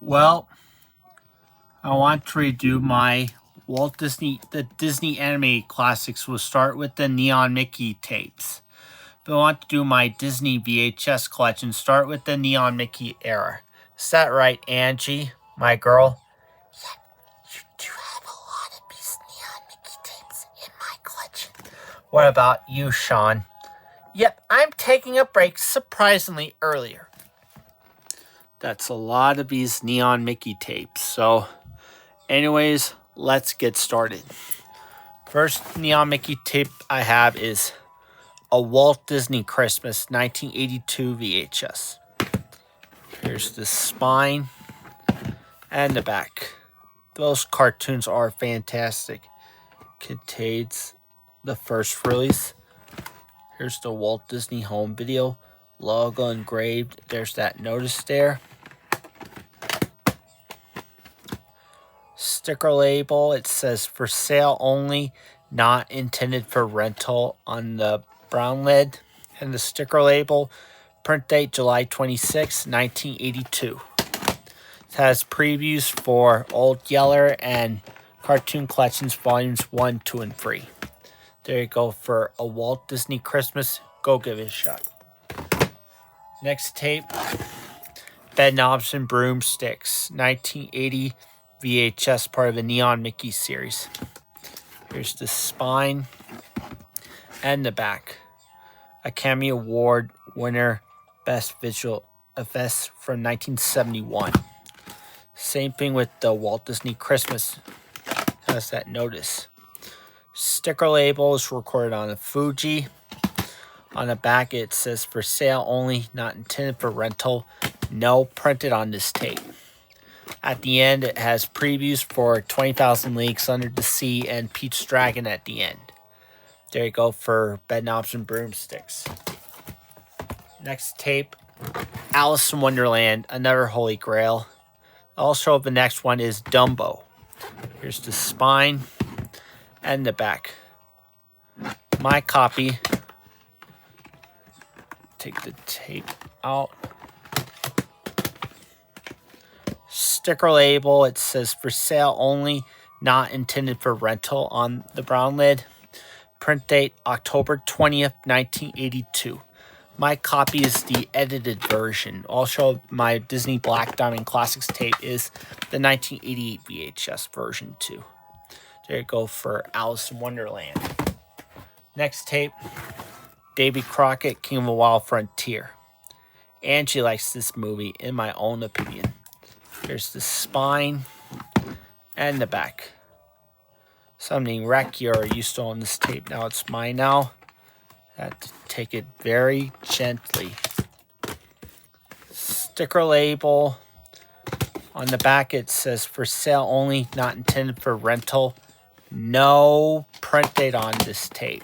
Well, I want to redo my the Disney animated classics. We'll start with the Neon Mickey tapes. But I want to do my Disney VHS collection. Start with the Neon Mickey era. Is that right, Angie, my girl? You do have a lot of these Neon Mickey tapes in my collection. What about you, Sean? Yep, I'm taking a break surprisingly earlier. That's a lot of these Neon Mickey tapes. So, anyways, let's get started. First Neon Mickey tape I have is a Walt Disney Christmas 1982 VHS. Here's the spine and the back. Those cartoons are fantastic. Contains the first release. Here's the Walt Disney home video. Logo engraved. There's that notice there. Sticker label. It says for sale only, not intended for rental on the brown lid. And the sticker label. Print date July 26, 1982. It has previews for Old Yeller and Cartoon Collections Volumes 1, 2, and 3. There you go for a Walt Disney Christmas. Go give it a shot. Next tape, Bed Knobs and Broomsticks, 1980 VHS, part of the Neon Mickey series. Here's the spine and the back. Academy Award winner, Best Visual Effects from 1971. Same thing with the Walt Disney Christmas. Has that notice. Sticker label is recorded on a Fuji. On the back it says for sale only, not intended for rental. No printed on this tape. At the end it has previews for 20,000 Leagues Under the Sea and Pete's Dragon at the end. There you go for Bed Knobs and Broomsticks. Next tape, Alice in Wonderland, another Holy Grail. Also the next one is Dumbo. Here's the spine and the back. My copy. Take the tape out. Sticker label. It says for sale only, not intended for rental on the brown lid. Print date October 20th, 1982. My copy is the edited version. Also, my Disney Black Diamond Classics tape is the 1988 VHS version too. There you go for Alice in Wonderland. Next tape, Davy Crockett, King of the Wild Frontier. Angie likes this movie, in my own opinion. Here's the spine and the back. Something wrecky, or you stole on this tape. Now it's mine now. I have to take it very gently. Sticker label. On the back it says for sale only, not intended for rental. No print date on this tape.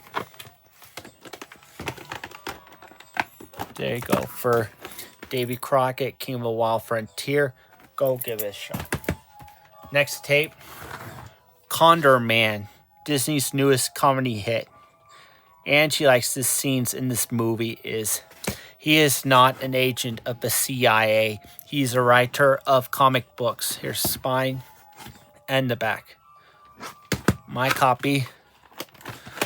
There you go for Davy Crockett, King of the Wild Frontier. Go give it a shot. Next tape, Condor Man, Disney's newest comedy hit. Angie likes the scenes in this movie he is not an agent of the CIA. He's a writer of comic books. Here's the spine and the back. My copy,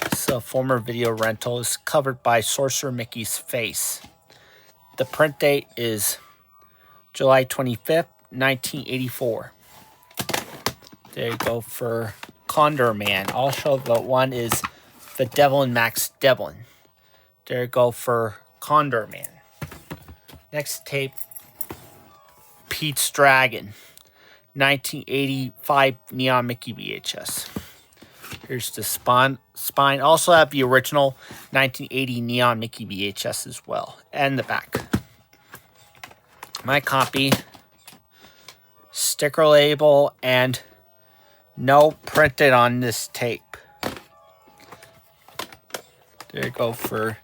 it's a former video rental, is covered by Sorcerer Mickey's face. The print date is July 25th, 1984. There you go for Condor Man. Also, the one is The Devil and Max Devlin. There you go for Condor Man. Next tape, Pete's Dragon, 1985 Neon Mickey VHS. Here's the spine. Also have the original 1980 Neon Mickey VHS as well. And the back. My copy, sticker label, and no printed on this tape. There you go for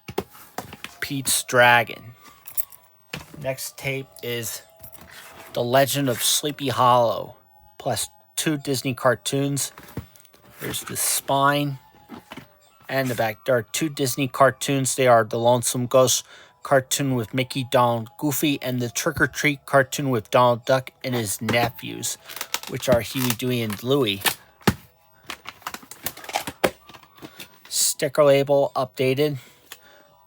Pete's Dragon. Next tape is The Legend of Sleepy Hollow, plus 2 Disney cartoons. Here's the spine and the back. There are 2 Disney cartoons. They are The Lonesome Ghost cartoon with Mickey, Donald, Goofy, and the Trick or Treat cartoon with Donald Duck and his nephews, which are Huey, Dewey, and Louie. Sticker label updated.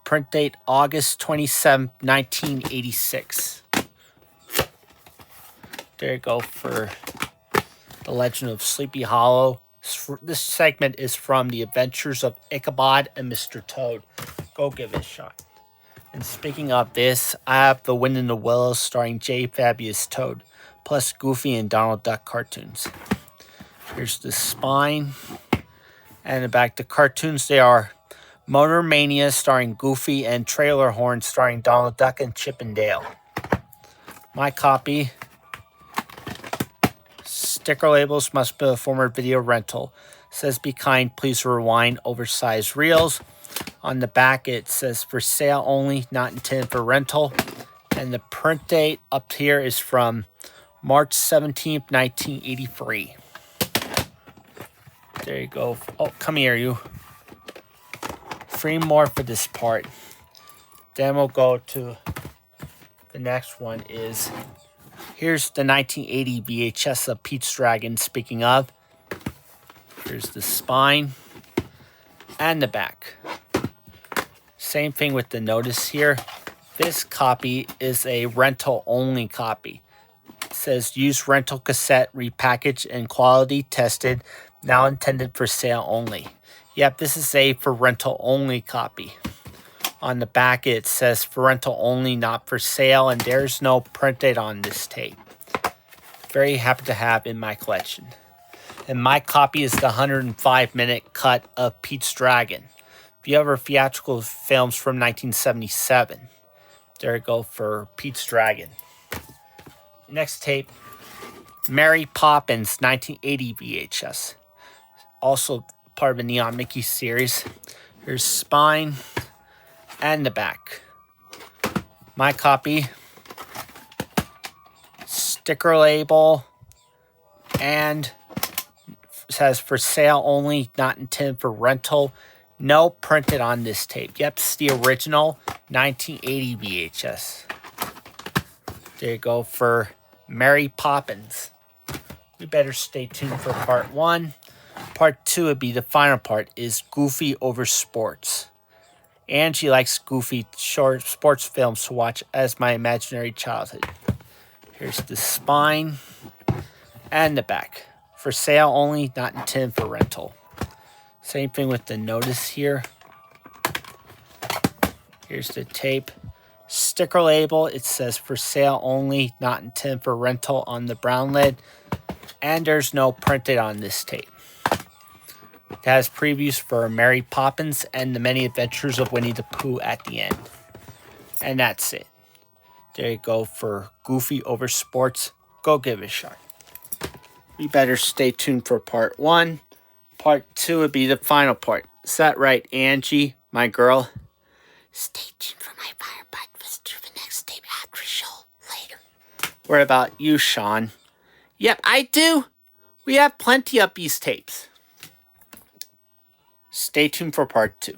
Print date August 27, 1986. There you go for The Legend of Sleepy Hollow. This segment is from The Adventures of Ichabod and Mr. Toad. Go give it a shot. And speaking of this, I have The Wind in the Willows starring J. Fabius Toad, plus Goofy and Donald Duck cartoons. Here's the spine. And the back, the cartoons, they are Motor Mania starring Goofy and Trailer Horn starring Donald Duck and Chip and Dale. My copy. Sticker labels must be a former video rental. Says be kind, please rewind, oversized reels. On the back it says for sale only, not intended for rental. And the print date up here is from March 17th, 1983. There you go. Oh, come here, you. 3 more for this part. Then we'll go to the next one is, here's the 1980 VHS of Pete's Dragon, speaking of. Here's the spine and the back. Same thing with the notice here. This copy is a rental-only copy. It says, use rental cassette, repackaged and quality tested, now intended for sale only. Yep, this is a for rental only copy. On the back it says for rental only, not for sale, and there's no print date on this tape. Very happy to have in my collection. And my copy is the 105-minute cut of Pete's Dragon. If you ever theatrical films from 1977, there you go for Pete's Dragon. Next tape, Mary Poppins 1980 VHS. Also part of the Neon Mickey series. Here's spine and the back. My copy. Sticker label. And it says for sale only, not intended for rental. No printed on this tape. Yep, it's the original 1980 VHS. There you go for Mary Poppins. We better stay tuned for part 1. Part 2 would be the final part, is Goofy over sports. Angie likes Goofy short sports films to watch as my imaginary childhood. Here's the spine and the back. For sale only, not intended for rental. Same thing with the notice here. Here's the tape. Sticker label, it says for sale only, not intended for rental on the brown lid. And there's no printed on this tape. It has previews for Mary Poppins and the Many Adventures of Winnie the Pooh at the end. And that's it. There you go for Goofy over sports. Go give it a shot. We better stay tuned for part 1. Part 2 would be the final part. Is that right, Angie, my girl? Stay tuned for my fire breakfast for the next tape after show later. What about you, Sean? Yep, I do. We have plenty of these tapes. Stay tuned for part 2.